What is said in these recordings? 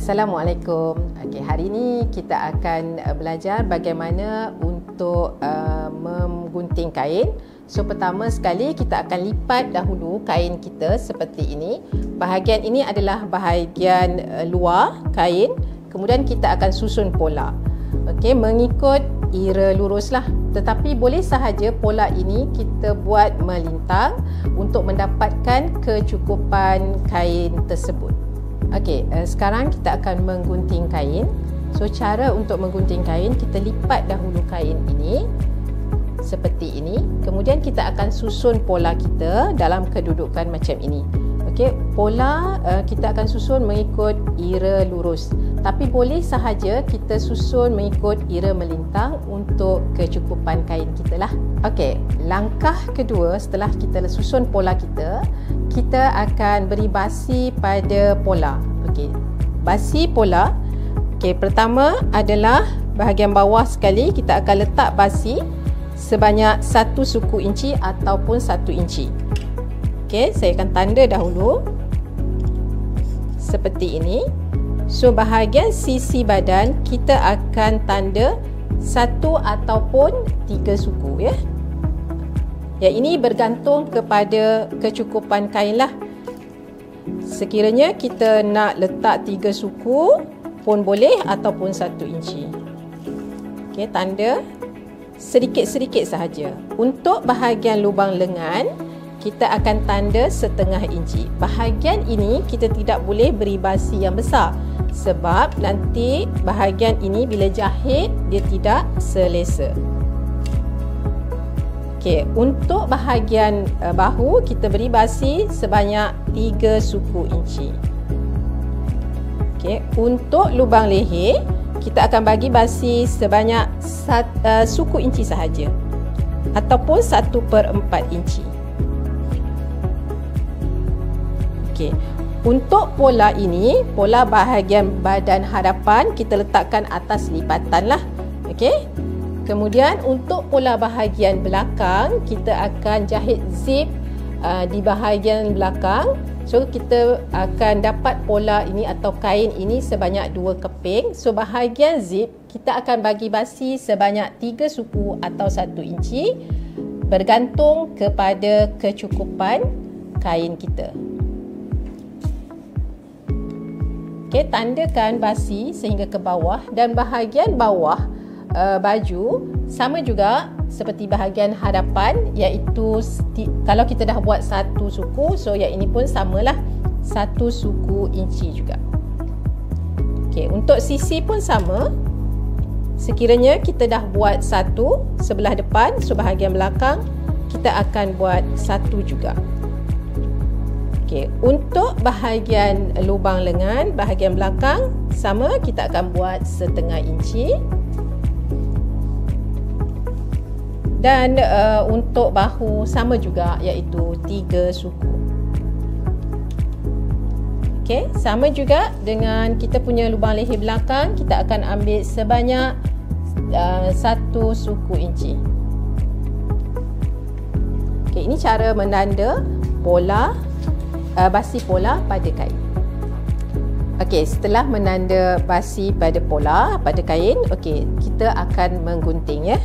Assalamualaikum. Okey, hari ini kita akan belajar bagaimana untuk menggunting kain. So pertama sekali kita akan lipat dahulu kain kita seperti ini. Bahagian ini adalah bahagian luar kain. Kemudian kita akan susun pola. Okey, mengikut ira luruslah. Tetapi boleh sahaja pola ini kita buat melintang untuk mendapatkan kecukupan kain tersebut. Okey, sekarang kita akan menggunting kain. So cara untuk menggunting kain, kita lipat dahulu kain ini seperti ini. Kemudian kita akan susun pola kita dalam kedudukan macam ini. Okey, pola kita akan susun mengikut ira lurus. Tapi boleh sahaja kita susun mengikut ira melintang untuk kecukupan kain kita lah. Okey, langkah kedua setelah kita susun pola kita, kita akan beri basi pada pola. Okey, basi pola. Okey, pertama adalah bahagian bawah sekali kita akan letak basi sebanyak 1 suku inci ataupun 1 inci. Okey, saya akan tanda dahulu seperti ini. So bahagian sisi badan kita akan tanda 1 ataupun 3 suku ya. Yang ini bergantung kepada kecukupan kain lah. Sekiranya kita nak letak 3 suku pun boleh ataupun 1 inci. Okey, tanda sedikit-sedikit sahaja. Untuk bahagian lubang lengan, kita akan tanda 1/2 inci. Bahagian ini kita tidak boleh beri basi yang besar sebab nanti bahagian ini bila jahit dia tidak selesa. Okey, untuk bahagian bahu kita beri basi sebanyak 3 suku inci. Okey, untuk lubang leher kita akan bagi basi sebanyak suku inci sahaja ataupun 1/4 inci. Okey, untuk pola ini, pola bahagian badan hadapan kita letakkan atas lipatan lah. Okey. Kemudian untuk pola bahagian belakang kita akan jahit zip di bahagian belakang. So kita akan dapat pola ini atau kain ini sebanyak 2 keping. So bahagian zip kita akan bagi basi sebanyak 3 suku atau 1 inci bergantung kepada kecukupan kain kita. Okey, tandakan basi sehingga ke bawah dan bahagian bawah baju sama juga seperti bahagian hadapan, iaitu kalau kita dah buat 1 suku, so yang ini pun samalah 1 suku inci juga. Okey, untuk sisi pun sama. Sekiranya kita dah buat 1 sebelah depan, so bahagian belakang kita akan buat 1 juga. Okey, untuk bahagian lubang lengan, bahagian belakang sama, kita akan buat 1/2 inci. Dan untuk bahu sama juga, iaitu 3 suku. Okey, sama juga dengan kita punya lubang leher belakang, kita akan ambil sebanyak 1 suku inci. Okey, ini cara menanda pola basi pola pada kain. Okey, setelah menanda basi pada pola pada kain, okey, kita akan menggunting ya.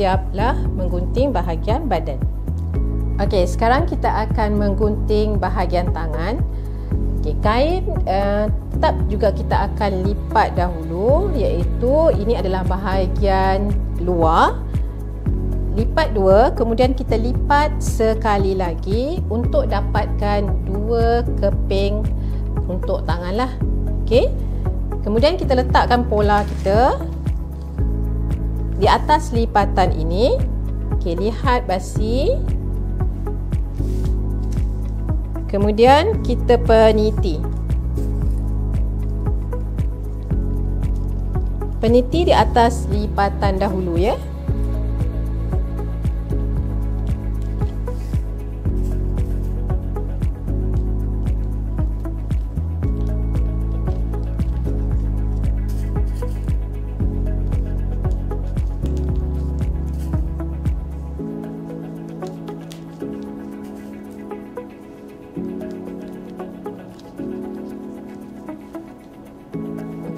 siaplah menggunting bahagian badan. Okey, sekarang kita akan menggunting bahagian tangan. Okey, kain tetap juga kita akan lipat dahulu, iaitu ini adalah bahagian luar. Lipat dua, kemudian kita lipat sekali lagi untuk dapatkan dua keping untuk tangan lah. Okey, kemudian kita letakkan pola kita di atas lipatan ini. Okey, lihat basi. Kemudian kita peniti. Peniti di atas lipatan dahulu ya.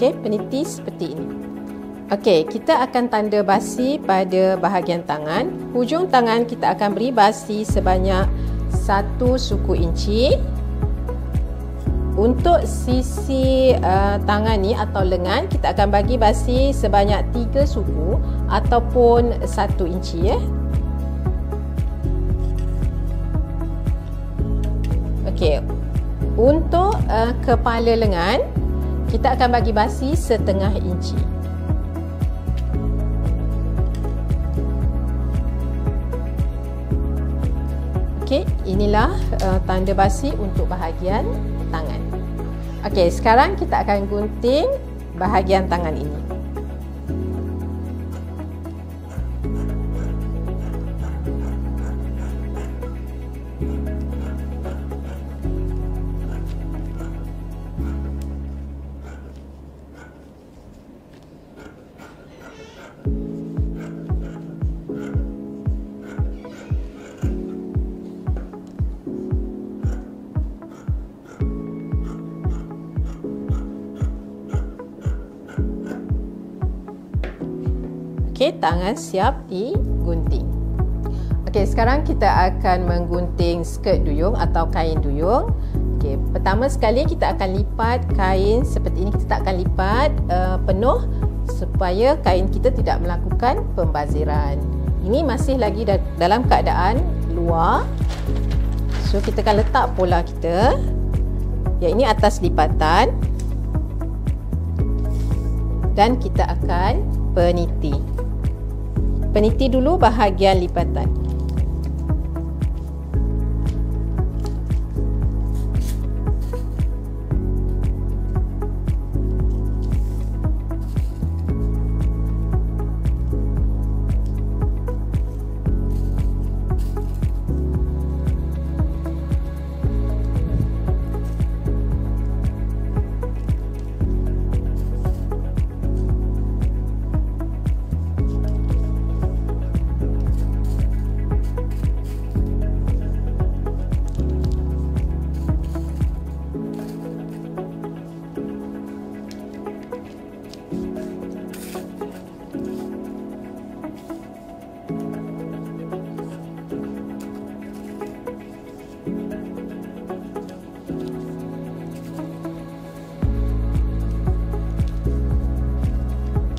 Okey, peniti seperti ini. Okey, kita akan tanda basi pada bahagian tangan. Hujung tangan kita akan beri basi sebanyak 1 suku inci. Untuk sisi tangan ni atau lengan, kita akan bagi basi sebanyak 3 suku ataupun 1 inci ya. Okey, untuk kepala lengan, kita akan bagi basi setengah inci. Okey, inilah tanda basi untuk bahagian tangan. Okey, sekarang kita akan gunting bahagian tangan ini. Okey, tangan siap digunting. Okey, sekarang kita akan menggunting skirt duyung atau kain duyung. Okey, pertama sekali kita akan lipat kain seperti ini. Kita tak akan lipat penuh supaya kain kita tidak melakukan pembaziran. Ini masih lagi dalam keadaan luar. So, kita akan letak pola kita. Yang ini atas lipatan. Dan kita akan peniti. Peniti dulu bahagian lipatan.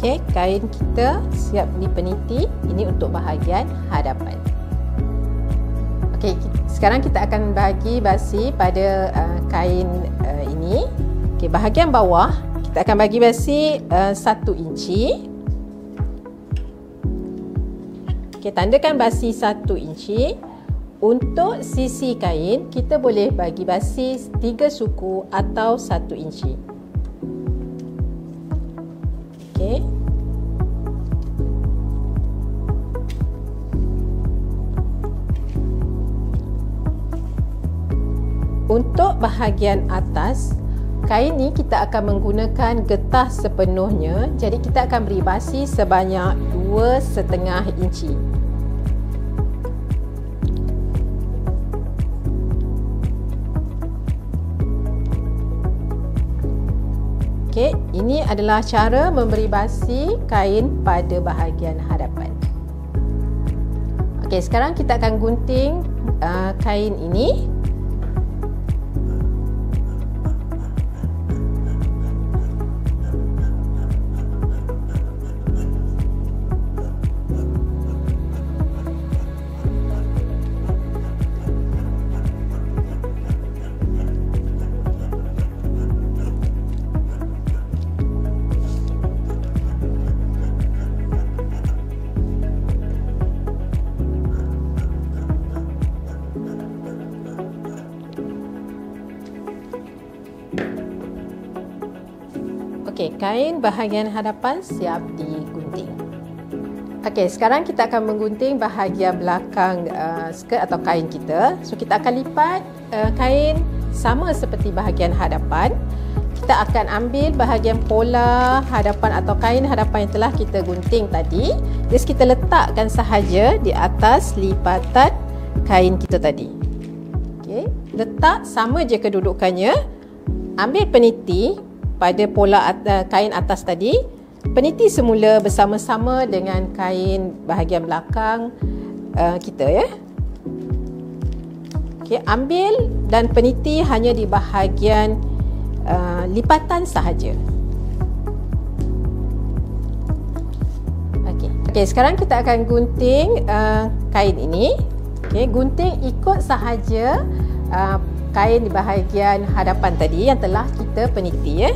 Okey, kain kita siap dipeniti. Ini untuk bahagian hadapan. Okey, sekarang kita akan bagi basi pada kain ini. Okey, bahagian bawah kita akan bagi basi 1 inci. Okey, tandakan basi 1 inci. Untuk sisi kain, kita boleh bagi basi 3 suku atau 1 inci. Okey. Untuk bahagian atas, kain ni kita akan menggunakan getah sepenuhnya. Jadi kita akan beri basi sebanyak 2,5 inci. Okey, ini adalah cara memberi basi kain pada bahagian hadapan. Okey, sekarang kita akan gunting kain ini. Okey, kain bahagian hadapan siap digunting. Okey, sekarang kita akan menggunting bahagian belakang skirt atau kain kita. So, kita akan lipat kain sama seperti bahagian hadapan. Kita akan ambil bahagian pola hadapan atau kain hadapan yang telah kita gunting tadi. Just kita letakkan sahaja di atas lipatan kain kita tadi. Okey, letak sama je kedudukannya. Ambil peniti pada pola kain atas tadi, peniti semula bersama-sama dengan kain bahagian belakang kita ya. Okey, ambil dan peniti hanya di bahagian lipatan sahaja. Okey, sekarang kita akan gunting kain ini. Okey, gunting ikut sahaja kain di bahagian hadapan tadi yang telah kita peniti ya.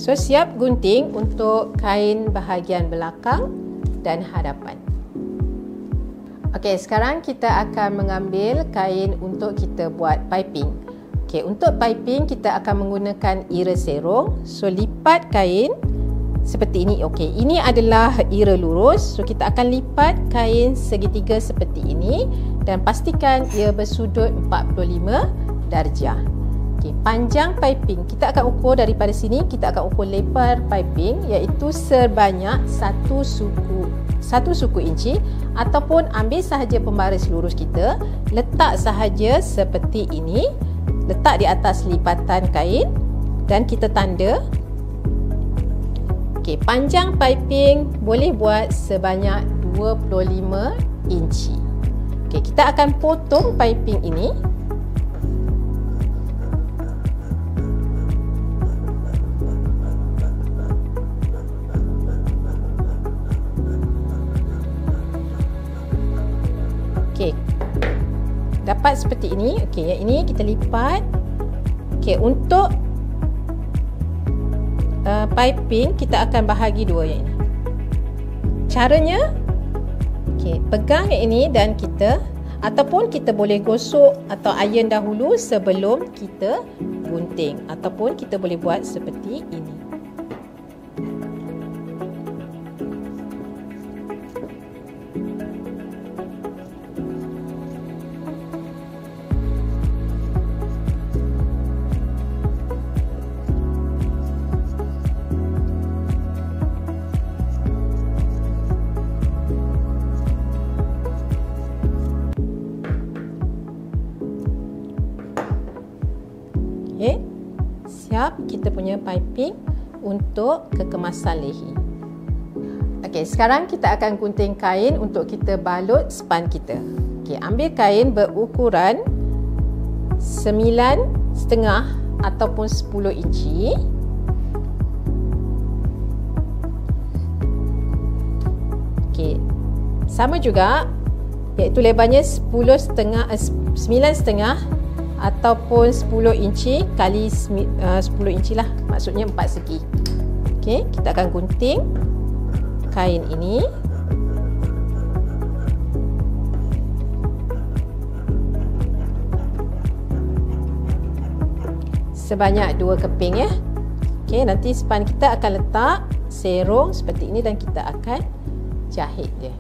So, siap gunting untuk kain bahagian belakang dan hadapan. Okey, sekarang kita akan mengambil kain untuk kita buat piping. Okey, untuk piping kita akan menggunakan ira serong. So, lipat kain seperti ini. Okey, ini adalah ira lurus. So, kita akan lipat kain segitiga seperti ini dan pastikan ia bersudut 45 darjah. Okay, panjang piping kita akan ukur daripada sini, kita akan ukur lebar piping iaitu sebanyak 1 suku inci ataupun ambil sahaja pembaris lurus kita, letak sahaja seperti ini, letak di atas lipatan kain dan kita tanda. Okey, panjang piping boleh buat sebanyak 25 inci. Okey, kita akan potong piping ini. Okey, dapat seperti ini. Okey, yang ini kita lipat. Okey, untuk piping kita akan bahagi dua yang ini. Caranya, okey, pegang yang ini dan kita ataupun kita boleh gosok atau iron dahulu sebelum kita gunting ataupun kita boleh buat seperti ini. Okay, siap kita punya piping untuk kekemasan lehi. Okey, sekarang kita akan gunting kain untuk kita balut span kita. Okey, ambil kain berukuran 9,5 ataupun 10 inci. Okey, sama juga iaitu lebarnya 9,5 ataupun 10 inci kali 10 inci lah, maksudnya 4 segi. Okey, kita akan gunting kain ini. Sebanyak 2 keping ya. Okey, nanti span kita akan letak serong seperti ini dan kita akan jahit dia.